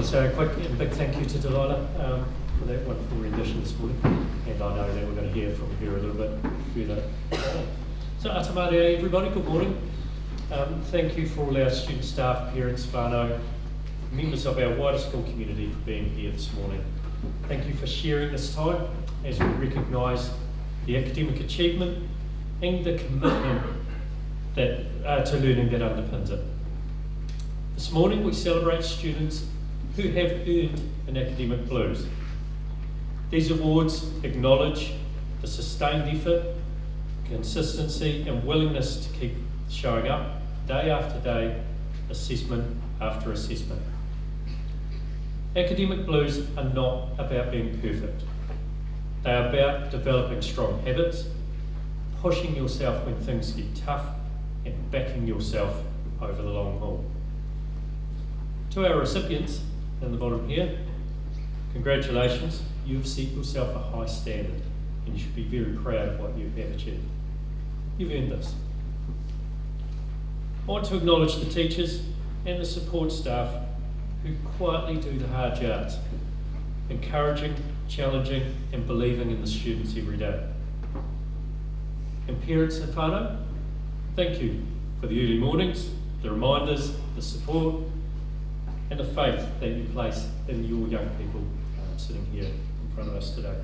So a quick and big thank you to Delilah for that wonderful rendition this morning, and I know that we're going to hear from her a little bit further. So Atamare everybody, good morning. Thank you for all our student staff, parents, whānau, members of our wider school community for being here this morning. Thank you for sharing this time as we recognise the academic achievement and the commitment that to learning that underpins it. This morning we celebrate students who have earned an academic blues. These awards acknowledge the sustained effort, consistency and willingness to keep showing up day after day, assessment after assessment. Academic blues are not about being perfect. They are about developing strong habits, pushing yourself when things get tough, and backing yourself over the long haul. To our recipients in the bottom here, congratulations, you've set yourself a high standard and you should be very proud of what you have achieved. You've earned this. I want to acknowledge the teachers and the support staff who quietly do the hard yards, encouraging, challenging and believing in the students every day. And parents and whānau, thank you for the early mornings, the reminders, the support and the faith that you place in your young people sitting here in front of us today.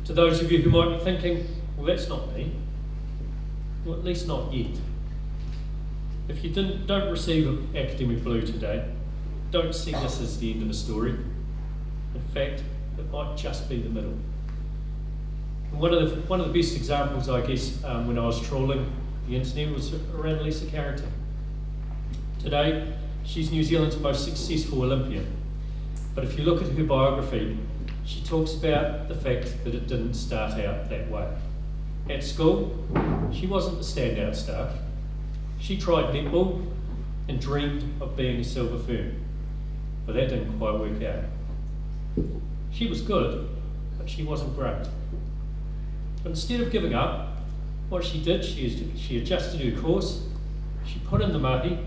To those of you who might be thinking, well, that's not me, well, at least not yet. If you don't receive an academic blue today, don't see this as the end of the story. In fact, it might just be the middle. And one of the best examples, I guess, when I was trawling the internet was around Lisa Carrington. Today, she's New Zealand's most successful Olympian. But if you look at her biography, she talks about the fact that it didn't start out that way. At school, she wasn't the standout star. She tried netball and dreamed of being a silver fern, but that didn't quite work out. She was good, but she wasn't great. But instead of giving up, what she did, she adjusted her course, she put in the mahi,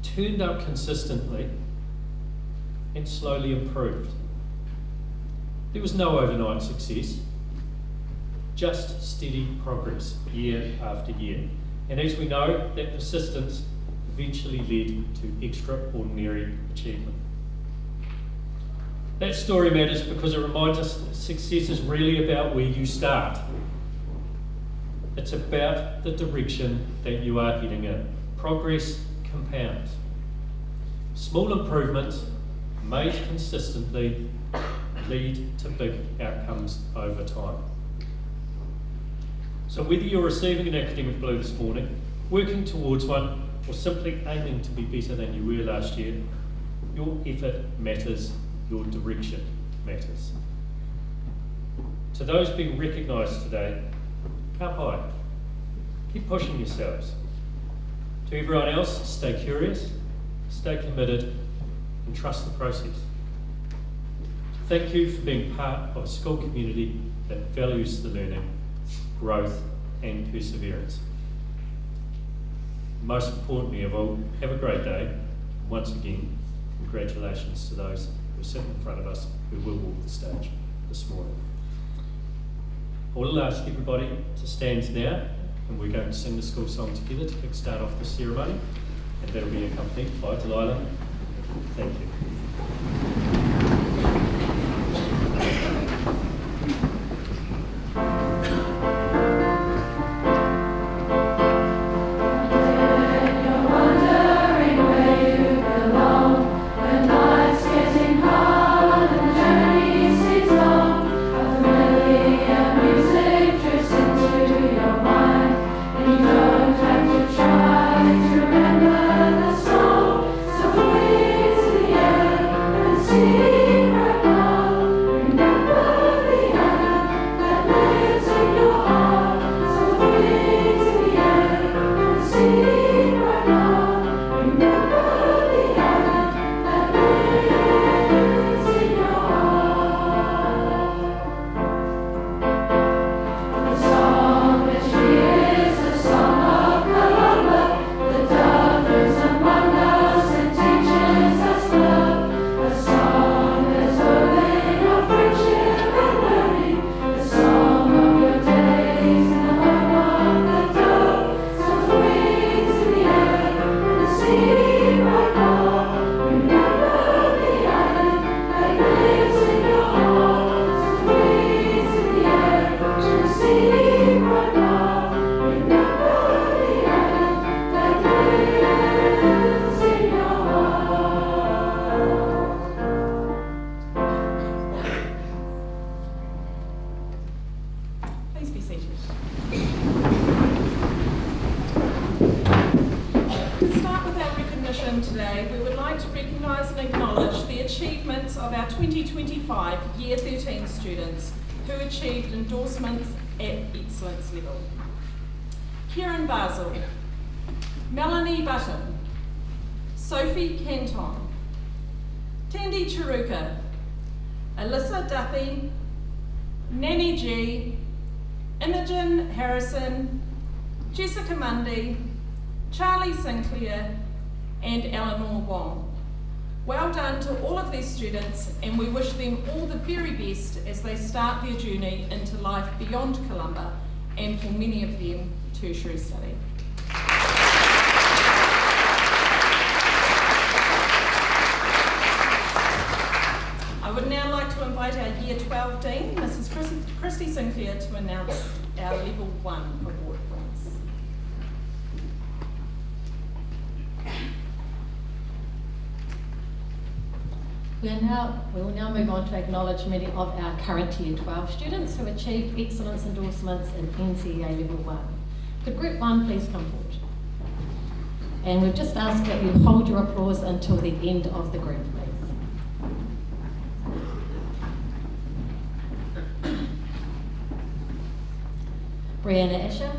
turned up consistently, and slowly improved. There was no overnight success, just steady progress year after year. And as we know, that persistence eventually led to extraordinary achievement. That story matters because it reminds us that success is really about where you start. It's about the direction that you are heading in. Progress compounds. Small improvements made consistently lead to big outcomes over time. So whether you're receiving an academic blue this morning, working towards one, or simply aiming to be better than you were last year, your effort matters, your direction matters. To those being recognised today, up high. Keep pushing yourselves. To everyone else, stay curious, stay committed, and trust the process. Thank you for being part of a school community that values the learning, growth, and perseverance. Most importantly of all, have a great day. Once again, congratulations to those who are sitting in front of us who will walk the stage this morning. I will ask everybody to stand now, and we're going to sing the school song together to kick-start off the ceremony, and that'll be accompanied by Delilah. Thank you. See start with our recognition today, we would like to recognise and acknowledge the achievements of our 2025 Year 13 students who achieved endorsements at excellence level. Kieran Basel, Melanie Button, Sophie Canton, Tandy Chiruka, Alyssa Duffy, Nanny G, Imogen Harrison, Jessica Mundy, Charlie Sinclair, and Eleanor Wong. Well done to all of these students, and we wish them all the very best as they start their journey into life beyond Columba, and for many of them, tertiary study. I would now like to invite our Year 12 Dean, Mrs. Christy Sinclair, to announce our Level 1 award winners. We will now move on to acknowledgement of our current Year 12 students who achieved excellence endorsements in NCEA Level 1. Could Group 1 please come forward? And we've just asked that you hold your applause until the end of the group, please. Brianna Escher.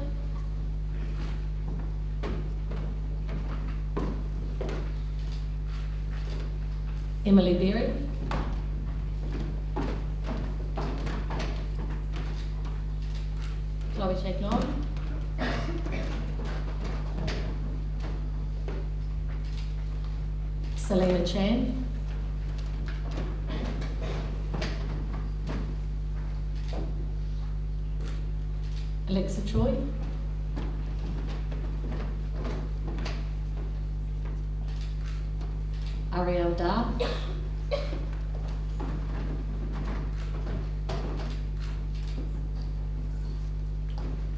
Emily Berry. Chloe Chagnon. Selena Chan. Alexa Troy. Ariel Dar.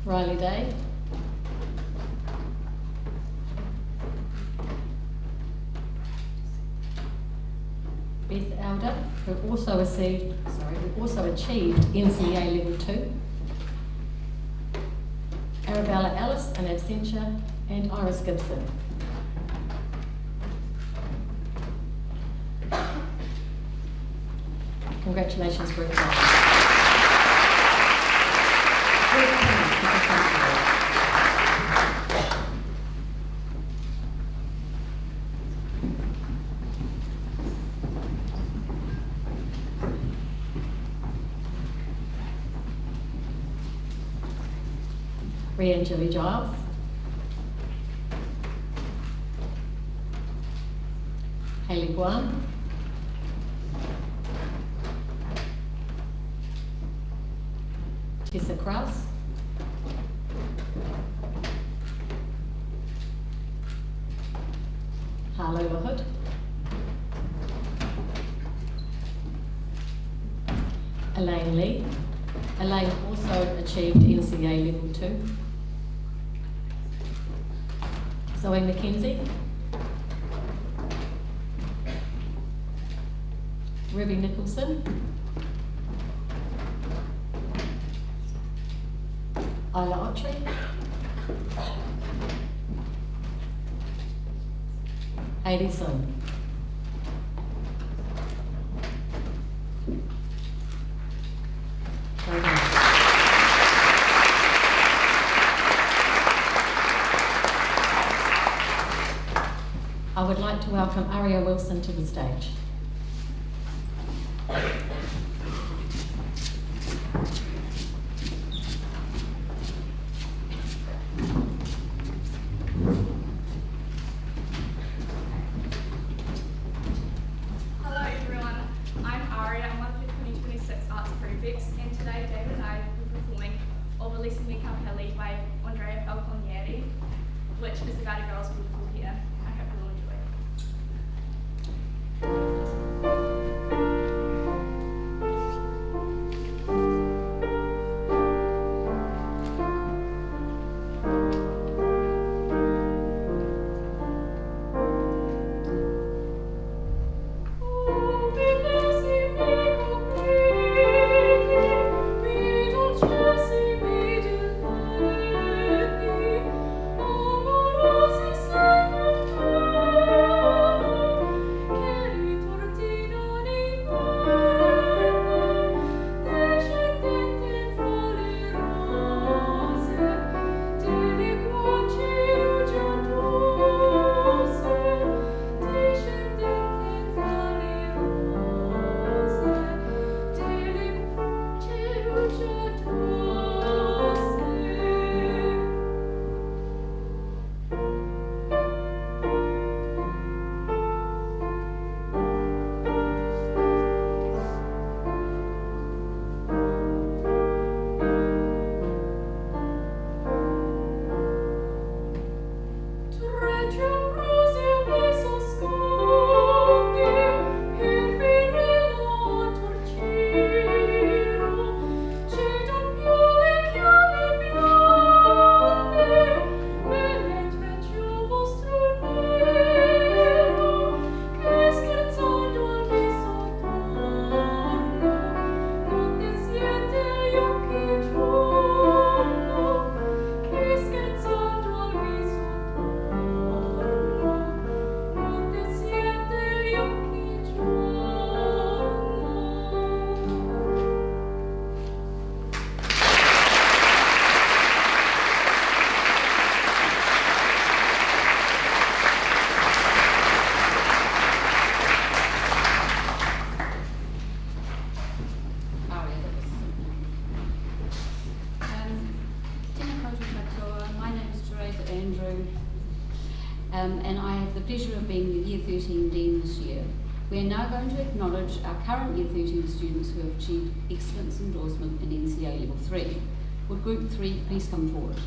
Riley Day. Beth Elder, who also achieved NCEA Level 2. Arabella Ellis, an absentia, and Iris Gibson. Congratulations, Group 1. Rhian Julie Giles. Hayley Guan. Tessa Krause. Harlow Hood. Elaine Lee. Elaine also achieved NCEA Level 2. Zoe McKenzie. Ruby Nicholson. Isla Autry. Hayley Sun. Well done. I would like to welcome Aria Wilson to the stage. Hello everyone, I'm Aria, I'm one of the 2026 Arts Prefects, and today David and I will be performing O Bellissimi Cappelli by Andrea Falconieri, which is about a girl's beautiful hair. I hope you will enjoy it. Oh, Andrew. And I have the pleasure of being the Year 13 Dean this year. We are now going to acknowledge our current Year 13 students who have achieved excellence endorsement in NCA Level 3. Would Group 3 please come forward?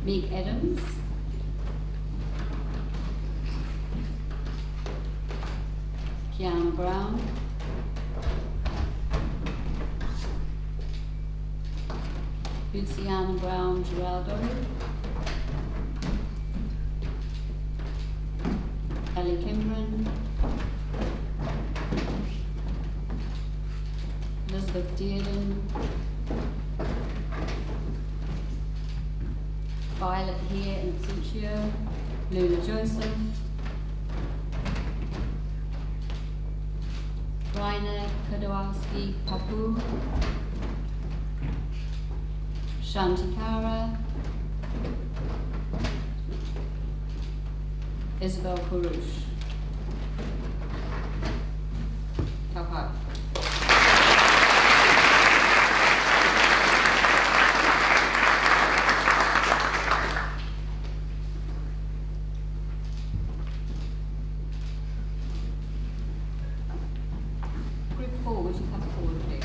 Meg Adams. Kiana Brown. Luciana Brown Geraldo. Ellie Cameron. Elizabeth Dearden. Violet Hare and Absentia. Luna Joseph. Raina Kadowski Papu. Shanti Kara. Isabel Kurush. Kauhau. Group 4, would you come forward, please?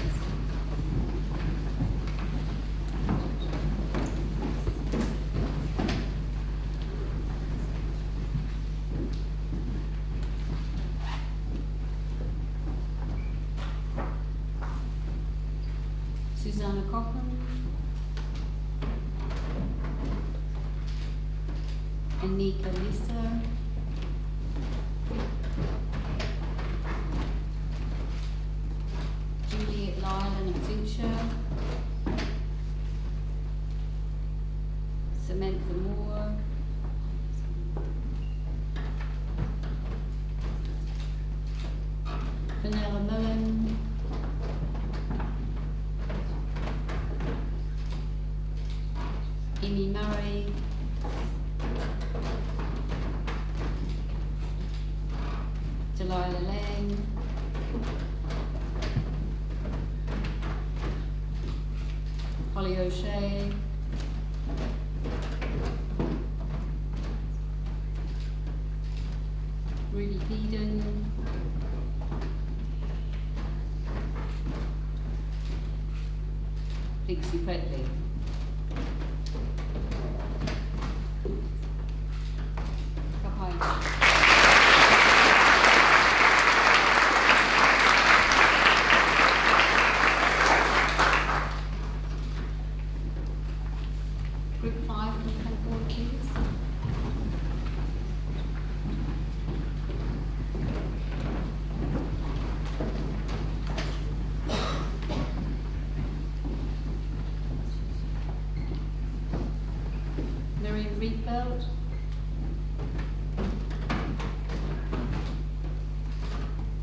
Susanna Cochran. Anika Lisa. Juliet Lyle and Absentia. Samantha Moore. Vanilla Millen. Amy Murray. Delilah Lang. Holly O'Shea. Ruby Peden. Dixie Pretley. Group 5, can you come forward, please? Miriam Rietveld.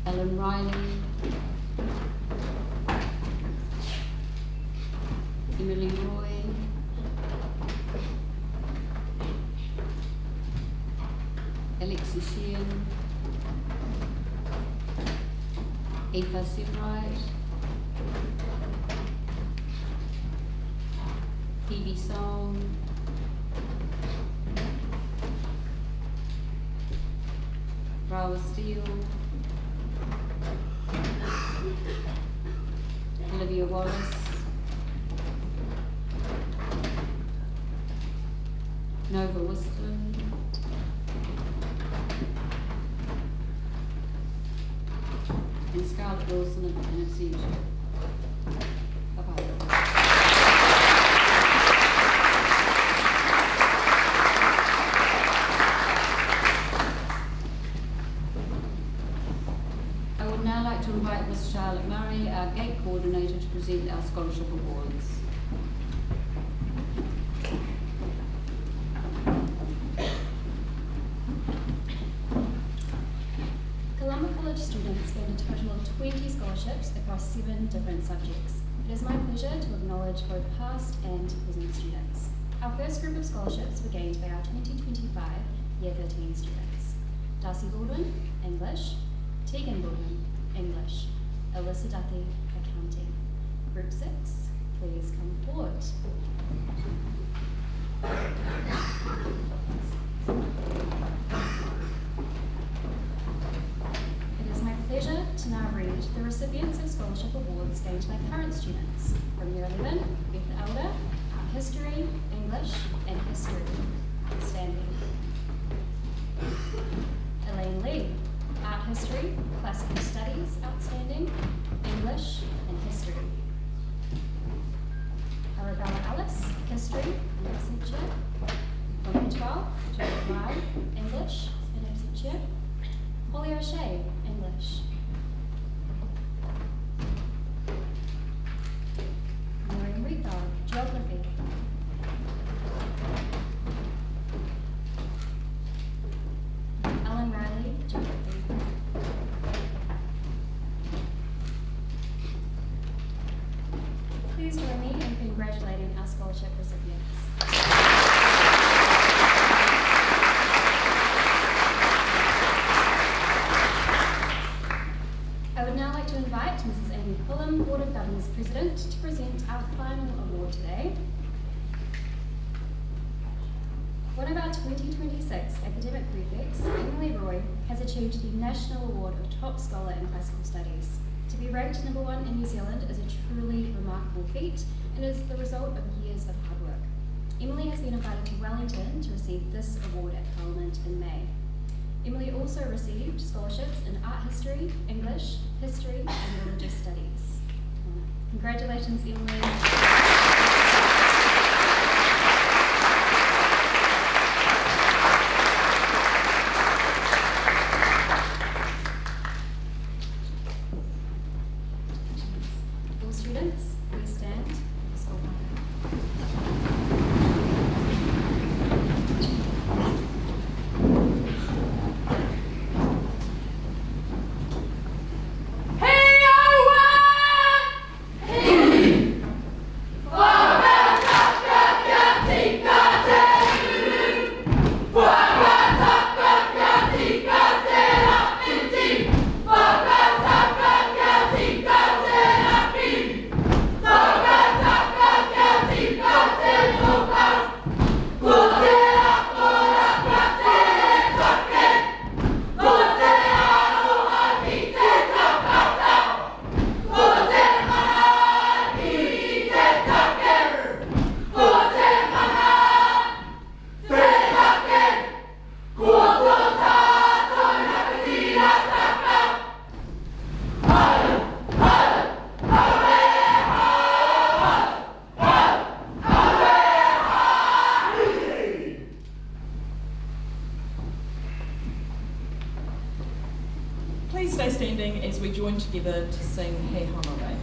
Ellen Riley. Emily Roy. Alexi Sheehan. Eva Seawright. Phoebe Song. Rawa Steele. Olivia Wallace. Nova Whiston. And Scarlett Wilson and Absentia. Bye-bye. I would now like to invite Ms. Charlotte Murray, our GATE coordinator, to present our scholarship awards. Columba College students earned a total of 20 scholarships across 7 different subjects. It is my pleasure to acknowledge both past and present students. Our first group of scholarships were gained by our 2025 Year 13 students. Darcy Baldwin, English. Tegan Baldwin, English. Melissa Duthie, Accounting. Group 6, please come forward. It is my pleasure to now read the recipients of scholarship awards gained by current students from Year 11, Beth Elder, Art History, English, and History. Outstanding. Elaine Lee, Art History, Classical Studies, Outstanding, English, and History. Arabella Ellis, History, and absent chair. From Year 12, Juliet Ryan, English, and absent chair. Holly O'Shea, English. Maureen Rico, Geography. Ellen Riley, Geography. Please join me in congratulating our scholarship recipients. I would now like to invite Mrs. Amy Columba, Board of Governors President, to present our final award today. One of our 2026 academic prefects, Emily Roy, has achieved the National Award of Top Scholar in Classical Studies. To be ranked #1 in New Zealand is a truly remarkable feat and is the result of years of hard work. Emily has been invited to Wellington to receive this award at Parliament in May. Emily also received scholarships in Art History, English, History, and Religious Studies. Congratulations, Emily. All students, please stand. School banner. Please stay standing as we join together to sing He Honore.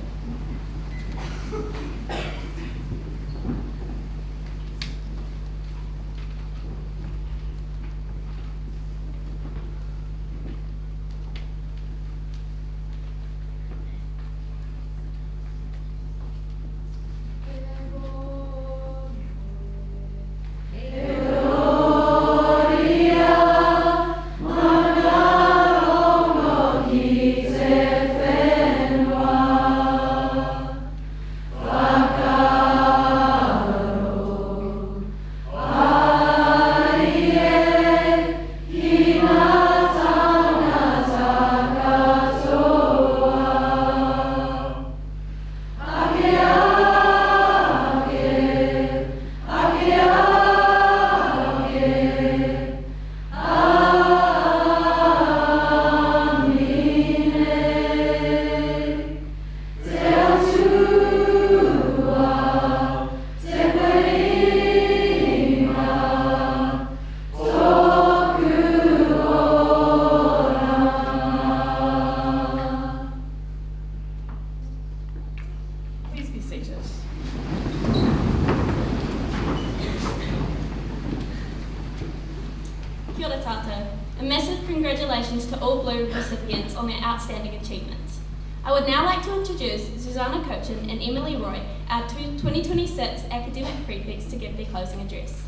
Kia ora tātou. A massive congratulations to all Blue recipients on their outstanding achievements. I would now like to introduce Susanna Cochin and Emily Roy, our 2026 academic prefects, to give their closing address.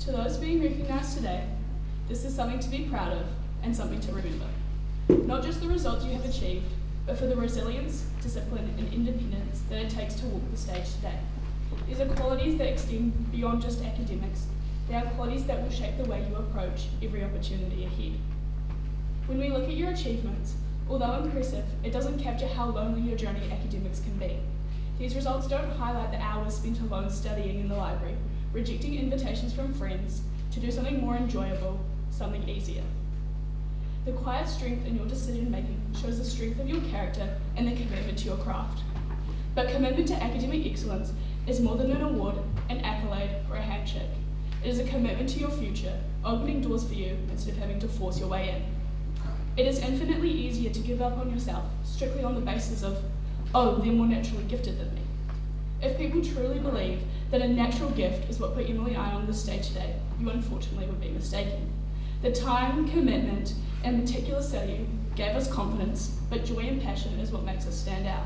To those being recognised today, This is something to be proud of and something to remember. Not just the results you have achieved, but for the resilience, discipline and independence that it takes to walk the stage today. These are qualities that extend beyond just academics. They are qualities that will shape the way you approach every opportunity ahead. When we look at your achievements, although impressive, it doesn't capture how lonely your journey in academics can be. These results don't highlight the hours spent alone studying in the library, rejecting invitations from friends to do something more enjoyable, something easier. The quiet strength in your decision making shows the strength of your character and the commitment to your craft. But commitment to academic excellence is more than an award, an accolade, or a handshake. It is a commitment to your future, opening doors for you instead of having to force your way in. It is infinitely easier to give up on yourself strictly on the basis of, oh, they're more naturally gifted than me. If people truly believe that a natural gift is what put Emily and I on this stage today, you unfortunately would be mistaken. The time, commitment, and meticulous study gave us confidence, but joy and passion is what makes us stand out.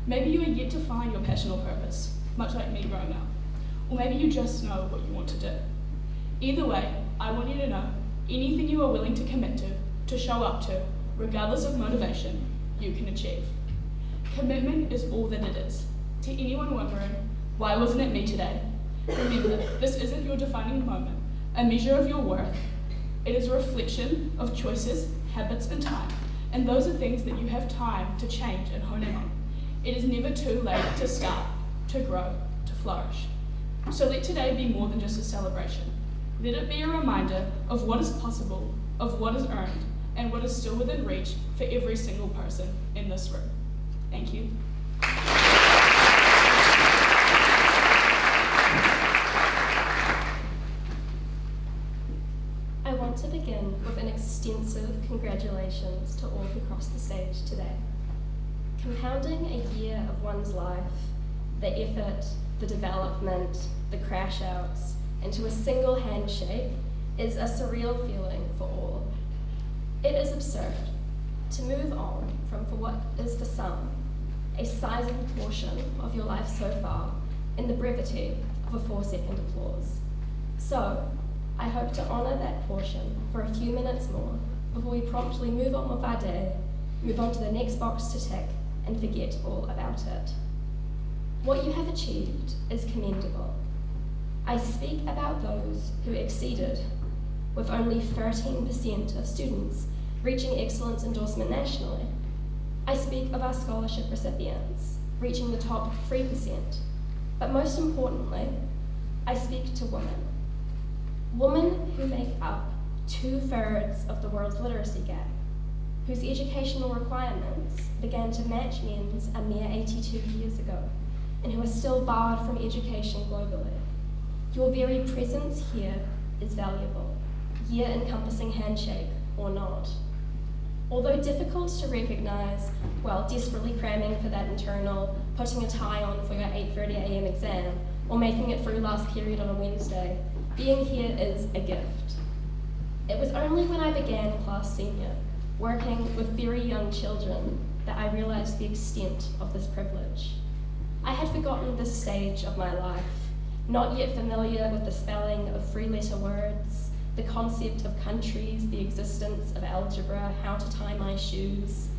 Maybe you are yet to find your passion or purpose, much like me growing up. Or maybe you just know what you want to do. Either way, I want you to know anything you are willing to commit to show up to, regardless of motivation, you can achieve. Commitment is all that it is. To anyone wondering, why wasn't it me today? Remember, this isn't your defining moment, a measure of your worth. It is a reflection of choices, habits, and time, and those are things that you have time to change and hone in on. It is never too late to start, to grow, to flourish. So let today be more than just a celebration. Let it be a reminder of what is possible, of what is earned, and what is still within reach for every single person in this room. Thank you. I want to begin with an extensive congratulations to all who crossed the stage today. Compounding a year of one's life, the effort, the development, the crash outs, into a single handshake is a surreal feeling for all. It is absurd to move on from for what is for some a sizable portion of your life so far in the brevity of a 4-second applause. So, I hope to honour that portion for a few minutes more before we promptly move on with our day, move on to the next box to tick, and forget all about it. What you have achieved is commendable. I speak about those who exceeded, with only 13% of students reaching excellence endorsement nationally. I speak of our scholarship recipients, reaching the top 3%. But most importantly, I speak to women. Women who make up 2/3 of the world's literacy gap, whose educational requirements began to match men's a mere 82 years ago, and who are still barred from education globally. Your very presence here is valuable, year-encompassing handshake or not. Although difficult to recognise while desperately cramming for that internal, putting a tie on for your 8:30 a.m. exam, or making it through last period on a Wednesday, being here is a gift. It was only when I began class senior, working with very young children, that I realised the extent of this privilege. I had forgotten this stage of my life, not yet familiar with the spelling of 3-letter words, the concept of countries, the existence of algebra, how to tie my shoes,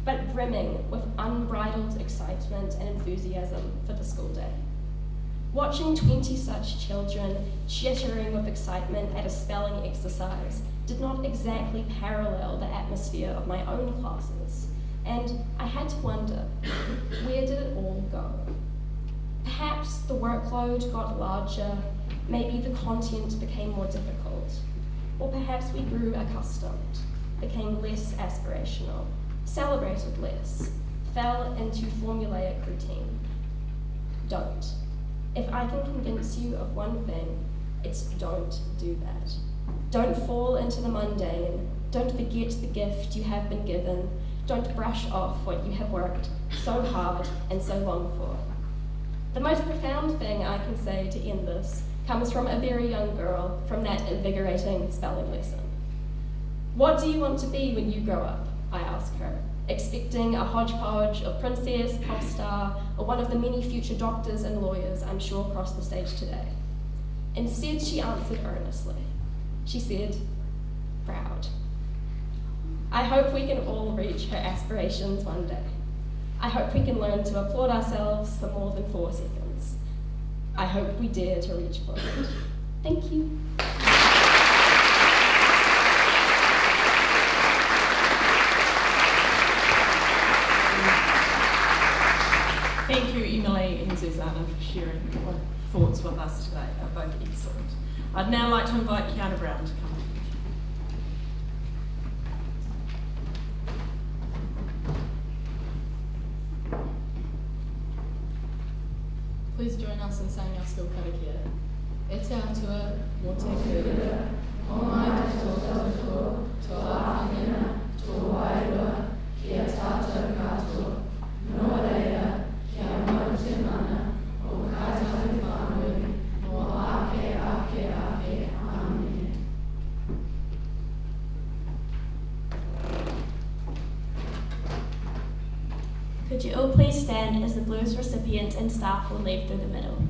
but brimming with unbridled excitement and enthusiasm for the school day. Watching 20 such children chittering with excitement at a spelling exercise did not exactly parallel the atmosphere of my own classes, and I had to wonder, where did it all go? Perhaps the workload got larger, maybe the content became more difficult, or perhaps we grew accustomed, became less aspirational, celebrated less, fell into formulaic routine. Don't. If I can convince you of one thing, it's don't do that. Don't fall into the mundane. Don't forget the gift you have been given. Don't brush off what you have worked so hard and so long for. The most profound thing I can say to end this comes from a very young girl from that invigorating spelling lesson. What do you want to be when you grow up? I ask her, expecting a hodgepodge of princess, pop star, or one of the many future doctors and lawyers I'm sure cross the stage today. Instead, she answered earnestly. She said, proud. I hope we can all reach her aspirations one day. I hope we can learn to applaud ourselves for more than 4 seconds. I hope we dare to reach for it. Thank you. Thank you, Emily and Susanna, for sharing your thoughts with us today. They're both excellent. I'd now like to invite Kiana Brown to come up. Please join us in saying our school karakia. E te atua, mō te kuia, o mai te tō tō āwhina, tō wairua, kia tātou katoa, no reira, kia mau te mana, o kātahi whānui, mō ake, āne. Could you all please stand as the Blues recipients and staff will leave through the middle?